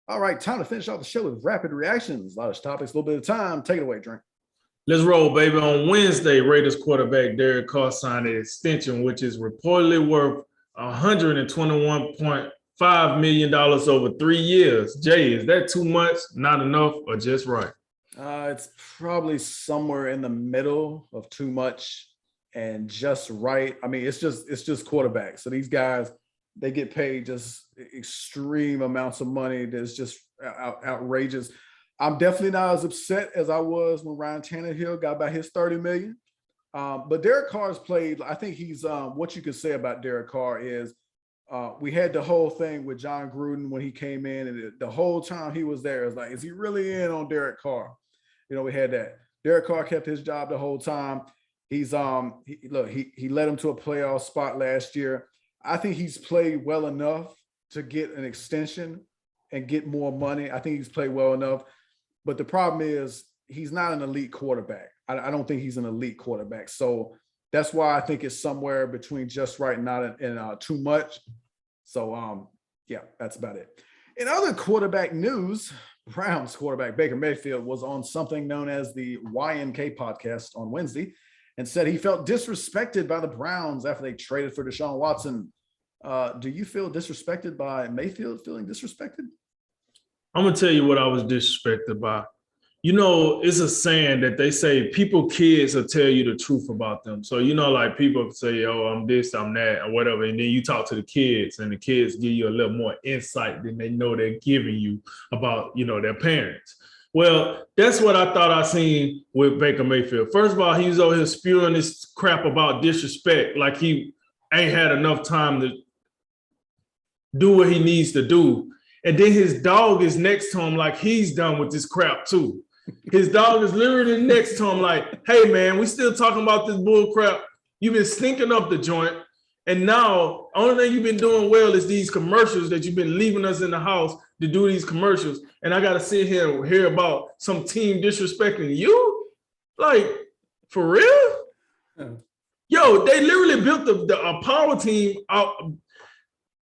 All right, time to finish off the show with rapid reactions. A lot of topics, a little bit of time. Take it away, Drink. Let's roll, baby. On Wednesday, Raiders quarterback Derek Carr signed an extension, which is reportedly worth $121.5 million over 3 years. Jay, is that too much, not enough, or just right? It's probably somewhere in the middle of too much and just right. I mean, it's just quarterback. So these guys, they get paid just extreme amounts of money that's just outrageous. I'm definitely not as upset as I was when Ryan Tannehill got about his 30 million. But Derek Carr's played, I think he's, what you could say about Derek Carr is we had the whole thing with John Gruden when he came in, and the whole time he was there, it's like, is he really in on Derek Carr? You know, we had that. Derek Carr kept his job the whole time. He's, he led him to a playoff spot last year. I think he's played well enough to get an extension and get more money. I think he's played well enough. But the problem is he's not an elite quarterback. I don't think he's an elite quarterback. So that's why I think it's somewhere between just right and not and too much. So, yeah, that's about it. In other quarterback news, Browns quarterback Baker Mayfield was on something known as the YNK podcast on Wednesday and said he felt disrespected by the Browns after they traded for Deshaun Watson. Do you feel disrespected by Mayfield, feeling disrespected? I'm going to tell you what I was disrespected by. You know, it's a saying that they say kids will tell you the truth about them. So, you know, like people say, oh, I'm this, I'm that, or whatever. And then you talk to the kids and the kids give you a little more insight than they know they're giving you about, you know, their parents. Well, that's what I thought I seen with Baker Mayfield. First of all, he was over here spewing this crap about disrespect, like he ain't had enough time to do what he needs to do. And then his dog is next to him like he's done with this crap too. His dog is literally next to him like, hey, man, we still talking about this bull crap. You've been stinking up the joint. And now, only thing you've been doing well is these commercials that you've been leaving us in the house to do these commercials. And I got to sit here and hear about some team disrespecting you? Like, for real? Yeah. Yo, they literally built a power team out,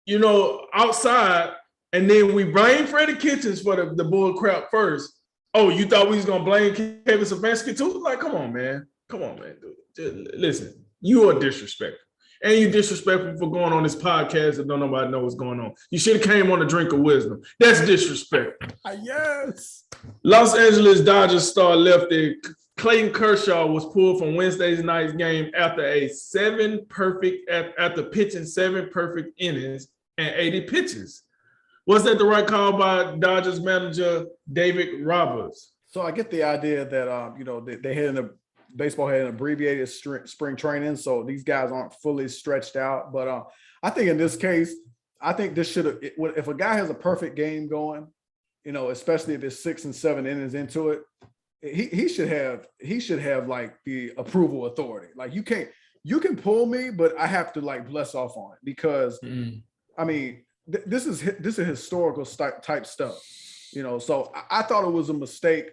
you know, outside. And then we blame Freddie Kitchens for the bull crap first. Oh, you thought we was going to blame Kevin Stefanski too? Like, come on, man. Come on, man. Dude. Listen, you are disrespectful. And you're disrespectful for going on this podcast and don't nobody know what's going on. You should have came on a drink of wisdom. That's disrespect. Yes. Los Angeles Dodgers star lefty Clayton Kershaw was pulled from Wednesday night's game after after pitching 7 perfect innings and 80 pitches. Was that the right call by Dodgers manager David Roberts? So I get the idea that you know, they had baseball had an abbreviated spring training, so these guys aren't fully stretched out. But I think in this case, I think this should have. If a guy has a perfect game going, you know, especially if it's 6 and 7 innings into it, he should have like the approval authority. Like you can pull me, but I have to like bless off on it because I mean. This is historical type stuff, you know. So I thought it was a mistake,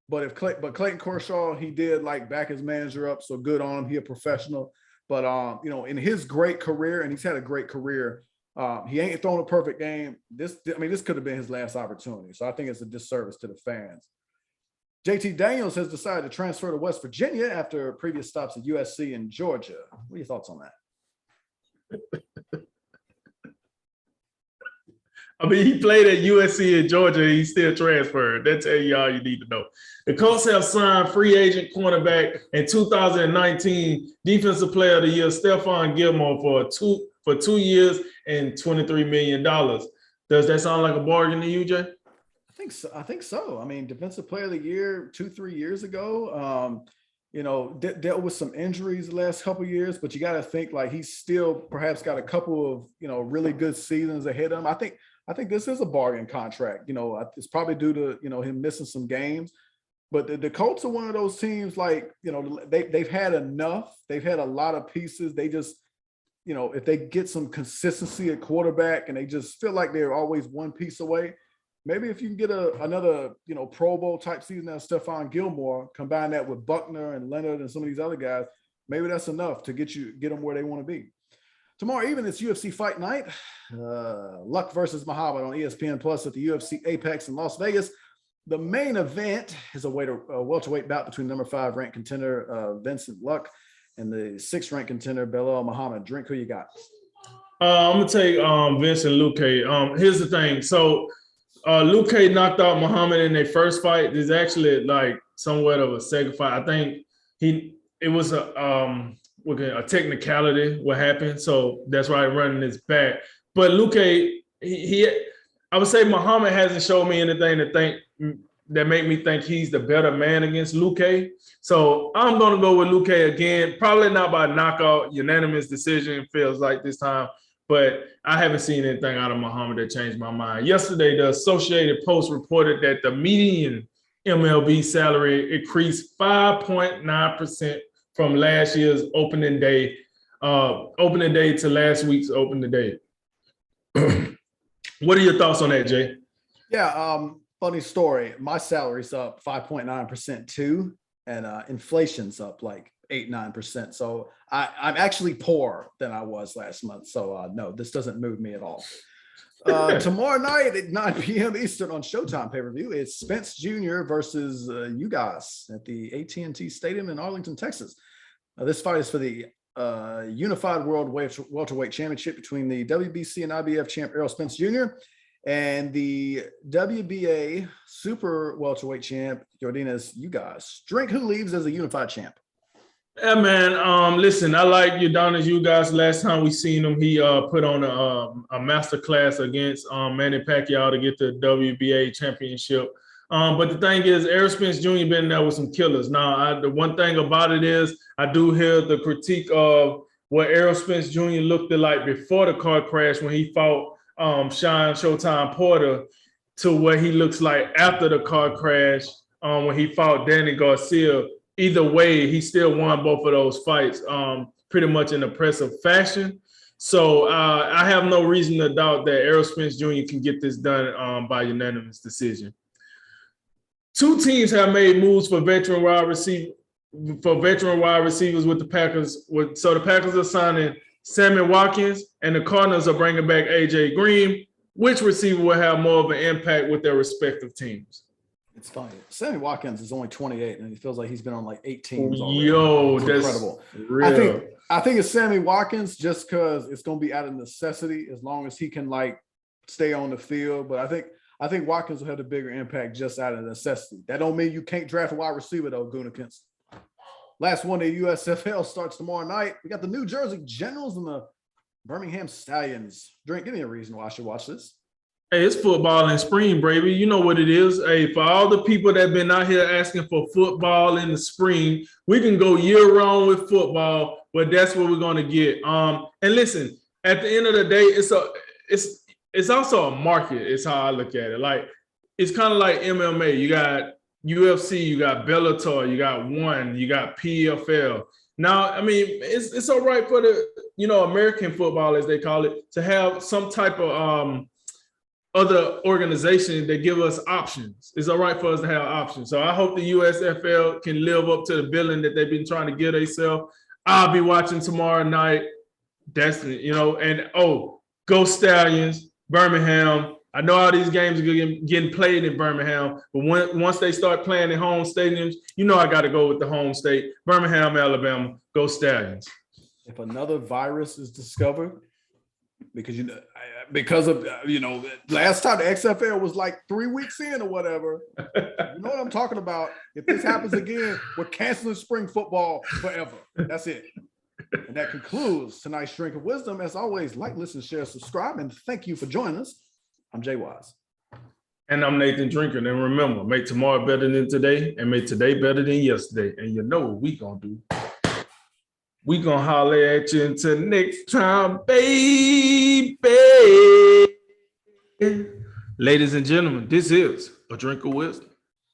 but Clayton Kershaw, he did like back his manager up, so good on him. He a professional, but you know, in his great career, and he's had a great career, he ain't thrown a perfect game. This could have been his last opportunity. So I think it's a disservice to the fans. JT Daniels has decided to transfer to West Virginia after previous stops at USC and Georgia. What are your thoughts on that? I mean, he played at USC in Georgia. And he still transferred. That tell you all you need to know. The Colts have signed free agent cornerback and 2019 Defensive Player of the Year Stephon Gilmore for 2 years and $23 million. Does that sound like a bargain to you, Jay? I think so. I mean, Defensive Player of the Year 2-3 years ago. You know, dealt with some injuries the last couple of years, but you got to think like he's still perhaps got a couple of, you know, really good seasons ahead of him. I think this is a bargain contract. You know, it's probably due to, you know, him missing some games. But the Colts are one of those teams like, you know, they've had enough. They've had a lot of pieces. They just, you know, if they get some consistency at quarterback and they just feel like they're always one piece away, maybe if you can get another, you know, Pro Bowl type season out of Stephon Gilmore, combine that with Buckner and Leonard and some of these other guys, maybe that's enough to get them where they want to be. Tomorrow evening, it's UFC Fight Night. Luck versus Muhammad on ESPN Plus at the UFC Apex in Las Vegas. The main event is a welterweight bout between number 5 ranked contender Vincent Luck and the 6th ranked contender Belal Muhammad. Drink, who you got? I'm gonna take Vincent Luque. Here's the thing. So Luque knocked out Muhammad in their first fight. There's actually like somewhat of a second fight. I think it was a technicality what happened. So that's why running his back. But Luque, I would say Muhammad hasn't shown me anything that make me think he's the better man against Luque. So I'm gonna go with Luque again. Probably not by knockout, unanimous decision, feels like this time. But I haven't seen anything out of Muhammad that changed my mind. Yesterday, the Associated Post reported that the median MLB salary increased 5.9% from last year's opening day to last week's opening day. What are your thoughts on that, Jay? Yeah, funny story. My salary's up 5.9% too, and inflation's up like 8-9%. So I'm actually poorer than I was last month. So no, this doesn't move me at all. Tomorrow night at 9 p.m. Eastern on Showtime pay-per-view, it's Spence Jr. versus Ugas at the AT&T Stadium in Arlington, Texas. This fight is for the Unified World Welterweight Championship between the WBC and IBF champ Errol Spence Jr. and the WBA Super Welterweight champ YORDENIS UGAS. Drink, who leaves as a unified champ? Yeah, man. Listen, I like YORDENIS UGAS. Last time we seen him, he put on a master class against Manny Pacquiao to get the WBA championship. But the thing is, Errol Spence Jr. been in there with some killers. Now, the one thing about it is, I do hear the critique of what Errol Spence Jr. looked like before the car crash when he fought Showtime Porter to what he looks like after the car crash when he fought Danny Garcia. Either way, he still won both of those fights pretty much in impressive fashion. So I have no reason to doubt that Errol Spence Jr. can get this done by unanimous decision. 2 teams have made moves for veteran wide receivers with the Packers. So the Packers are signing Sammy Watkins, and the Cardinals are bringing back AJ Green. Which receiver will have more of an impact with their respective teams? It's funny. Sammy Watkins is only 28, and he feels like he's been on like 8 teams already. Yo, that's incredible. Real. I think it's Sammy Watkins just because it's going to be out of necessity as long as he can like stay on the field. But I think Watkins will have a bigger impact just out of necessity. That don't mean you can't draft a wide receiver though, Gunikins. Last one, the USFL starts tomorrow night. We got the New Jersey Generals and the Birmingham Stallions. Drink, give me a reason why I should watch this. Hey, it's football in spring, baby. You know what it is. Hey, for all the people that have been out here asking for football in the spring, we can go year-round with football, but that's what we're going to get. And listen, at the end of the day, it's also a market. It's how I look at it. like it's kind of like MMA. You got UFC, you got Bellator, you got ONE, you got PFL. Now, I mean, it's all right for the American football, as they call it, to have some type of other organization that give us options. It's all right for us to have options. So I hope the USFL can live up to the billing that they've been trying to get themselves. I'll be watching tomorrow night. That's and go Stallions. Birmingham. I know all these games are getting played in Birmingham, but once they start playing in home stadiums, I got to go with the home state. Birmingham, Alabama. Go Stallions. If another virus is discovered, because of last time the XFL was like 3 weeks in or whatever, you know what I'm talking about. If this happens again, we're canceling spring football forever. That's it. And that concludes tonight's Drink of Wisdom. As always, like, listen, share, subscribe, and thank you for joining us. I'm Jay Wise. And I'm Nathan Drinker. And remember, make tomorrow better than today and make today better than yesterday. And you know what we gonna do. We gonna holler at you until next time, baby. Ladies and gentlemen, this is a Drink of Wisdom.